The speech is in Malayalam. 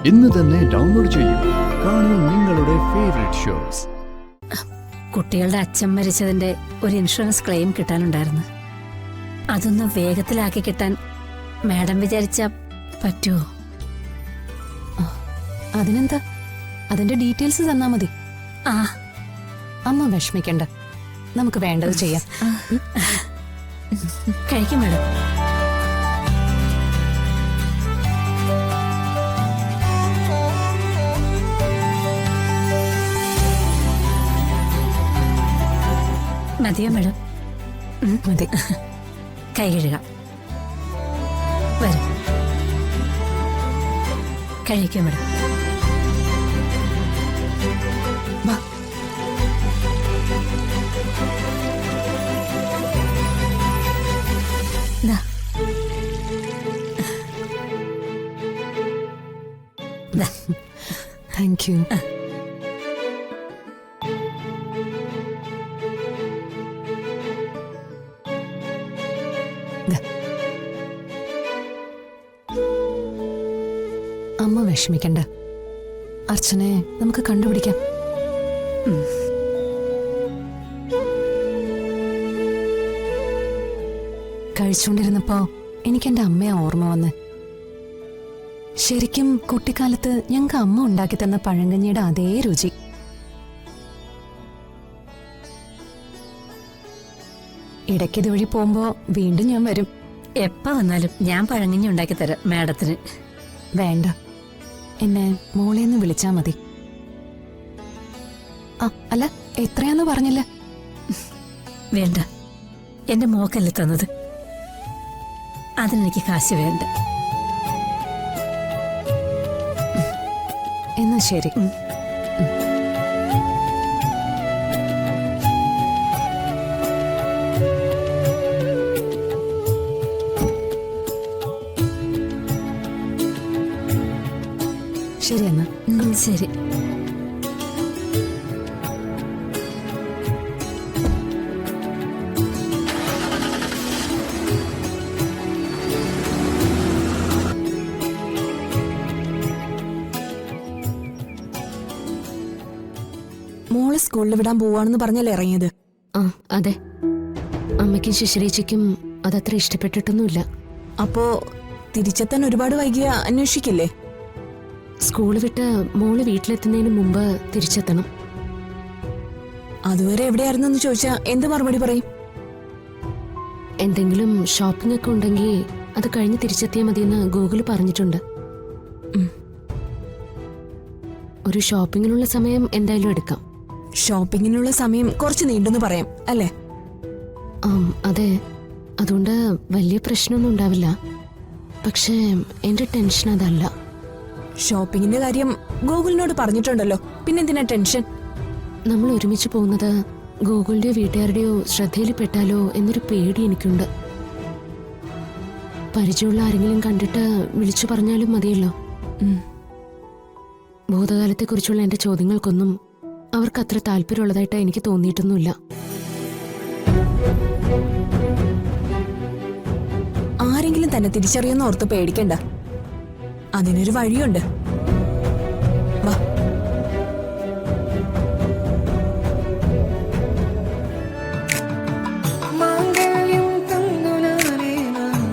ഇന്ന് തന്നെ ഡൗൺലോഡ് ചെയ്യൂ. കാണൂ നിങ്ങളുടെ ഫേവറേറ്റ് ഷോസ്. കുട്ടികളുടെ അച്ഛൻ മരിച്ചതിന്റെ ഒരു ഇൻഷുറൻസ് ക്ലെയിം കിട്ടാനുണ്ടായിരുന്നു. അതൊന്ന് വേഗത്തിലാക്കി കിട്ടാൻ മാഡം വിചാരിച്ച പറ്റുമോ? അതിനെന്താ, അതിന്റെ ഡീറ്റെയിൽസ് തന്നാ മതി. ആ, അമ്മ വിഷമിക്കണ്ട, നമുക്ക് വേണ്ടത് ചെയ്യാം. കഴിക്കും മാഡം. മതിയോ മാഡം? മതി. കൈ കഴുകാം. വരും, കഴിക്കും മാഡം. വാ. ദാ. ദാ. Thank you. അമ്മ വിഷമിക്കണ്ട, അർച്ചനെ നമുക്ക് കണ്ടുപിടിക്കാം. കഴിച്ചുകൊണ്ടിരുന്നപ്പോ എനിക്ക് എന്റെ അമ്മയെ ഓർമ്മ വന്ന്. ശരിക്കും കുട്ടിക്കാലത്ത് ഞങ്ങൾക്ക് അമ്മ ഉണ്ടാക്കി തന്ന പഴങ്കഞ്ഞിയുടെ അതേ രുചി. ഇടയ്ക്ക് ഇതുവഴി പോകുമ്പോ വീണ്ടും ഞാൻ വരും. എപ്പ വന്നാലും ഞാൻ പഴങ്കഞ്ഞി ഉണ്ടാക്കി തരാം മാഡത്തിന്. വേണ്ട, എന്നെ മോളേന്ന് വിളിച്ചാ മതി. അല്ല, എത്രയാന്ന് പറഞ്ഞില്ല. വേണ്ട, എന്റെ മോക്കല്ലേ തന്നത്, അതിനെനിക്ക് കാശ് വേണ്ട. എന്നാ ശരി. ശരി എന്നാ. ശരി. മോള് സ്കൂളിൽ വിടാൻ പോവാണെന്ന് പറഞ്ഞല്ലേ ഇറങ്ങിയത്? ആ അതെ, അമ്മയ്ക്കും ശിശിരേച്ചിക്കും അതത്ര ഇഷ്ടപ്പെട്ടിട്ടൊന്നുമില്ല. അപ്പോ തിരിച്ചെത്താൻ ഒരുപാട് വൈകിയ അന്വേഷിക്കില്ലേ? സ്കൂള് വിട്ട് മോള് വീട്ടിലെത്തുന്നതിന് മുമ്പ് തിരിച്ചെത്തണം. അതുവരെ എവിടെയായിരുന്നെന്ന് ചോദിച്ചാ എന്ത് മറുപടി പറയും? എന്തെങ്കിലും ഷോപ്പിംഗ് ഒക്കെ ഉണ്ടെങ്കിൽ അത് കഴിഞ്ഞ് തിരിച്ചെത്തിയാൽ മതിയെന്ന് ഗൂഗിൾ പറഞ്ഞിട്ടുണ്ട്. ഒരു ഷോപ്പിങ്ങിനുള്ള സമയം എന്തായാലും എടുക്കാം. ഷോപ്പിങ്ങിനുള്ള സമയം കുറച്ച് നീണ്ടെന്ന് പറയാം അല്ലേ? അതെ, അതുകൊണ്ട് വലിയ പ്രശ്നമൊന്നും ഉണ്ടാവില്ല. പക്ഷേ എന്റെ ടെൻഷൻ അതല്ല. ഷോപ്പിങ്ങിന്റെ കാര്യം ഗൂഗിളിനോട് പറഞ്ഞിട്ടുണ്ടല്ലോ, പിന്നെന്തിനാ ടെൻഷൻ? നമ്മൾ ഒരുമിച്ച് പോകുന്നത് ഗൂഗിളിന്റെയോ വീട്ടുകാരുടെയോ ശ്രദ്ധയിൽപ്പെട്ടാലോ എന്നൊരു പേടി എനിക്കുണ്ട്. പരിചയമുള്ള ആരെങ്കിലും കണ്ടിട്ട് വിളിച്ചു പറഞ്ഞാലും മതിയല്ലോ. ഭൂതകാലത്തെക്കുറിച്ചുള്ള എന്റെ ചോദ്യങ്ങൾക്കൊന്നും അവർക്ക് അത്ര താല്പര്യമുള്ളതായിട്ട് എനിക്ക് തോന്നിയിട്ടൊന്നുമില്ല. ആരെങ്കിലും തന്നെ തിരിച്ചറിയുന്ന ഓർത്ത് പേടിക്കണ്ട, അതിനൊരു വഴിയുണ്ട്.